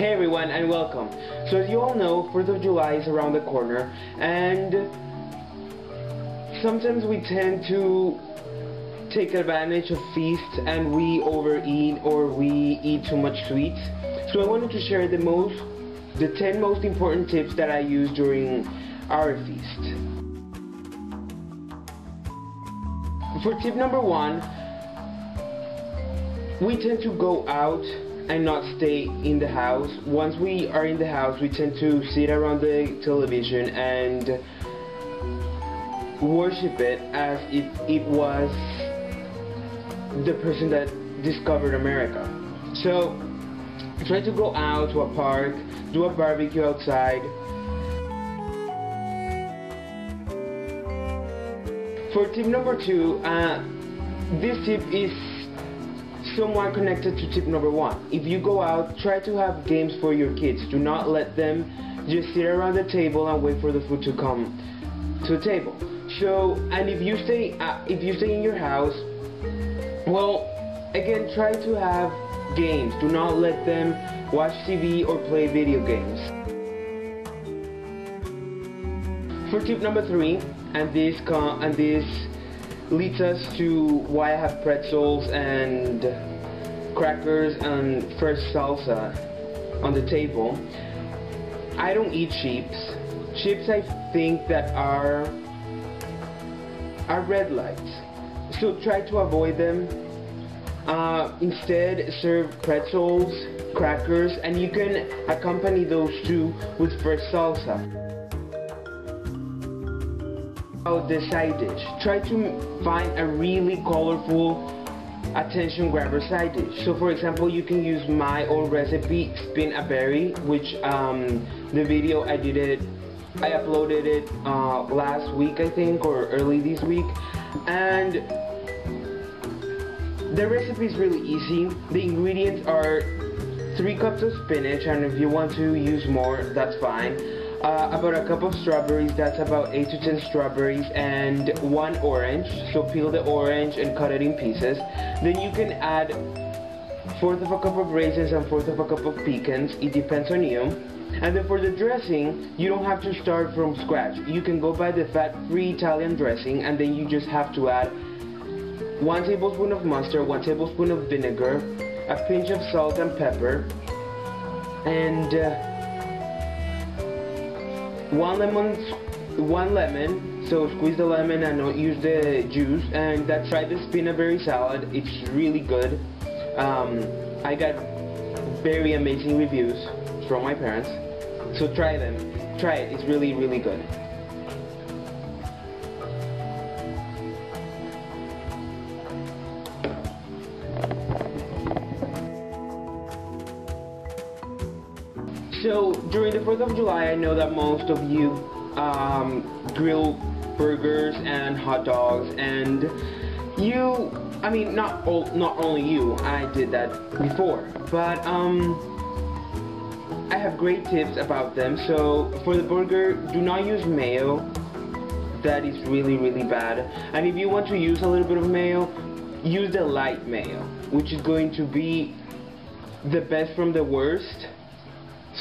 Hey everyone and welcome. So as you all know, 4th of July is around the corner and sometimes we tend to take advantage of feasts and we overeat or we eat too much sweets. So I wanted to share the 10 most important tips that I use during our feast. For tip number 1, we tend to go out and not stay in the house. Once we are in the house, we tend to sit around the television and worship it as if it was the person that discovered America. So try to go out to a park, do a barbecue outside. For tip number 2, this tip is somewhat connected to tip number 1. If you go out, try to have games for your kids. Do not let them just sit around the table and wait for the food to come to the table. So, and if you stay in your house, well, again, try to have games. Do not let them watch TV or play video games. For tip number 3, and this leads us to why I have pretzels and crackers and fresh salsa on the table. I don't eat chips. Chips, I think, that are red lights, so try to avoid them. Instead, serve pretzels, crackers, and you can accompany those two with fresh salsa. The side dish. Try to find a really colorful, attention grabber side dish. So for example, you can use my old recipe, spin a berry, which the video I uploaded it last week, I think, or early this week, and the recipe is really easy. The ingredients are 3 cups of spinach, and if you want to use more, that's fine. About a cup of strawberries, that's about 8 to 10 strawberries, and 1 orange. So peel the orange and cut it in pieces. Then you can add 1/4 of a cup of raisins and 1/4 of a cup of pecans. It depends on you. And then for the dressing, you don't have to start from scratch. You can go by the fat-free Italian dressing, and then you just have to add 1 tablespoon of mustard, 1 tablespoon of vinegar, a pinch of salt and pepper, and 1 lemon, so squeeze the lemon and not use the juice. And try the spinach berry salad. It's really good. I got very amazing reviews from my parents, so try it. It's really, really good. So during the 4th of July, I know that most of you grill burgers and hot dogs, and not only you, I did that before, but I have great tips about them. So for the burger, do not use mayo. That is really, really bad. And if you want to use a little bit of mayo, use the light mayo, which is going to be the best from the worst.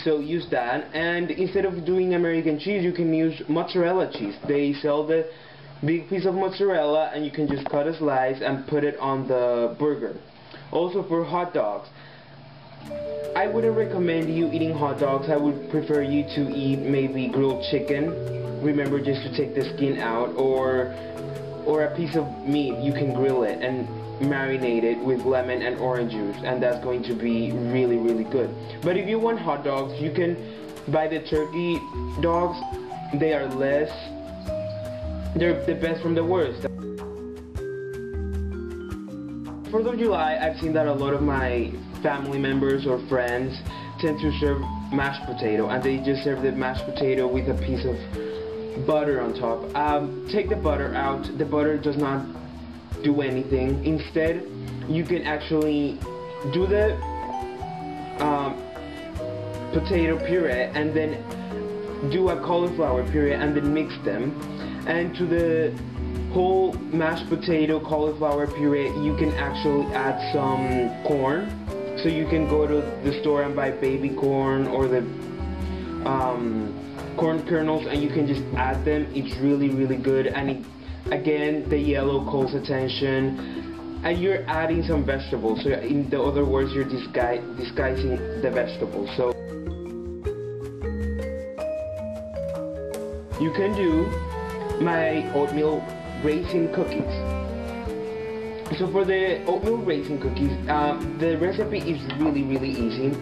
So use that, and instead of doing American cheese, you can use mozzarella cheese. They sell the big piece of mozzarella, and you can just cut a slice and put it on the burger. Also for hot dogs, I wouldn't recommend you eating hot dogs. I would prefer you to eat maybe grilled chicken. Remember just to take the skin out, or a piece of meat. You can grill it and marinate it with lemon and orange juice, and that's going to be really, really good. But if you want hot dogs, you can buy the turkey dogs. They're the best from the worst. 4th of July, I've seen that a lot of my family members or friends tend to serve mashed potato, and they just serve the mashed potato with a piece of butter on top. Take the butter out. The butter does not do anything. Instead, you can actually do the potato puree and then do a cauliflower puree and then mix them. And to the whole mashed potato cauliflower puree, you can actually add some corn. So you can go to the store and buy baby corn or the corn kernels, and you can just add them. It's really good, and again, the yellow calls attention, and you're adding some vegetables. So in the other words, you're disguising the vegetables. So you can do my oatmeal raisin cookies. So for the oatmeal raisin cookies, the recipe is really easy.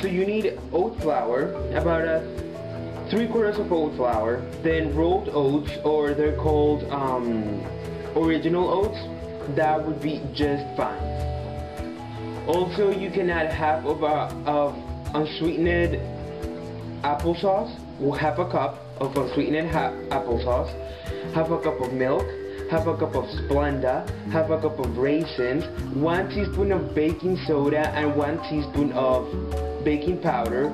So you need oat flour, about 3/4 of oat flour, then rolled oats, or they're called original oats. That would be just fine. Also, you can add half of unsweetened applesauce, or half a cup of unsweetened applesauce, half a cup of milk, half a cup of Splenda, half a cup of raisins, 1 teaspoon of baking soda, and 1 teaspoon of baking powder,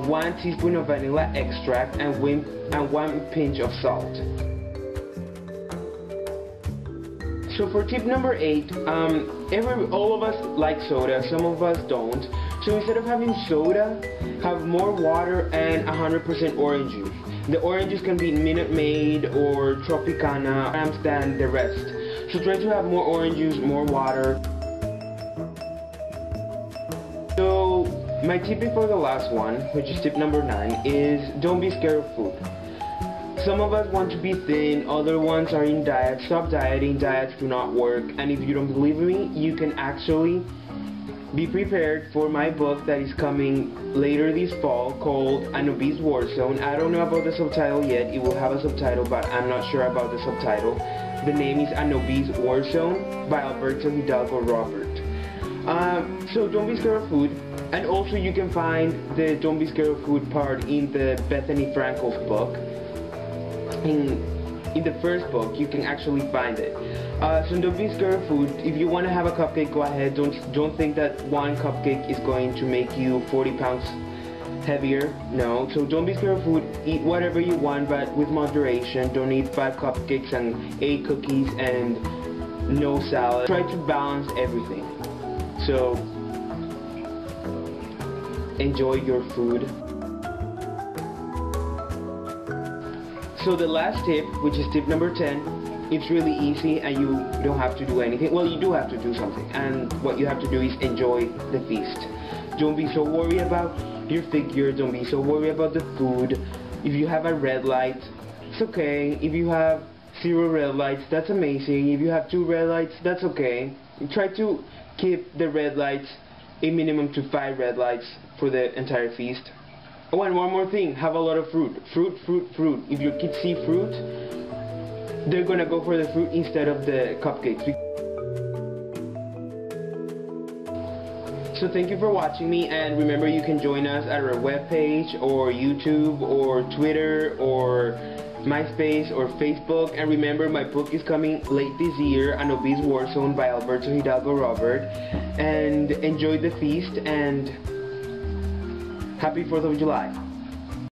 1 teaspoon of vanilla extract, and 1 pinch of salt. So for tip number 8, all of us like soda, some of us don't. So instead of having soda, have more water and 100% orange juice. The oranges can be Minute Maid or Tropicana, than the rest. So try to have more orange juice, more water. So my tip before the last one, which is tip number 9, is don't be scared of food. Some of us want to be thin, other ones are in diet. Stop dieting, diets do not work. And if you don't believe me, you can actually be prepared for my book that is coming later this fall called An Obese War Zone. I don't know about the subtitle yet. It will have a subtitle, but I'm not sure about the subtitle. The name is An Obese War Zone by hidalgo-robert. So don't be scared of food. And also you can find the don't be scared of food part in the Bethany Frankel's book. In the first book, you can actually find it. So don't be scared of food. If you want to have a cupcake, go ahead. Don't think that one cupcake is going to make you 40 pounds heavier. No. So don't be scared of food. Eat whatever you want, but with moderation. Don't eat 5 cupcakes and 8 cookies and no salad. Try to balance everything. So enjoy your food. So the last tip, which is tip number 10, it's really easy and you don't have to do anything. Well, you do have to do something, and what you have to do is enjoy the feast. Don't be so worried about your figure, don't be so worried about the food. If you have a red light, it's okay. If you have 0 red lights, that's amazing. If you have 2 red lights, that's okay. Try to keep the red lights a minimum to 5 red lights for the entire feast. Oh, and one more thing, have a lot of fruit. Fruit. If your kids see fruit, they're gonna go for the fruit instead of the cupcakes. So thank you for watching me, and remember you can join us at our webpage or YouTube or Twitter or MySpace or Facebook. And remember, my book is coming late this year, An Obese War Zone by hidalgo-robert. And enjoy the feast, and happy 4th of July.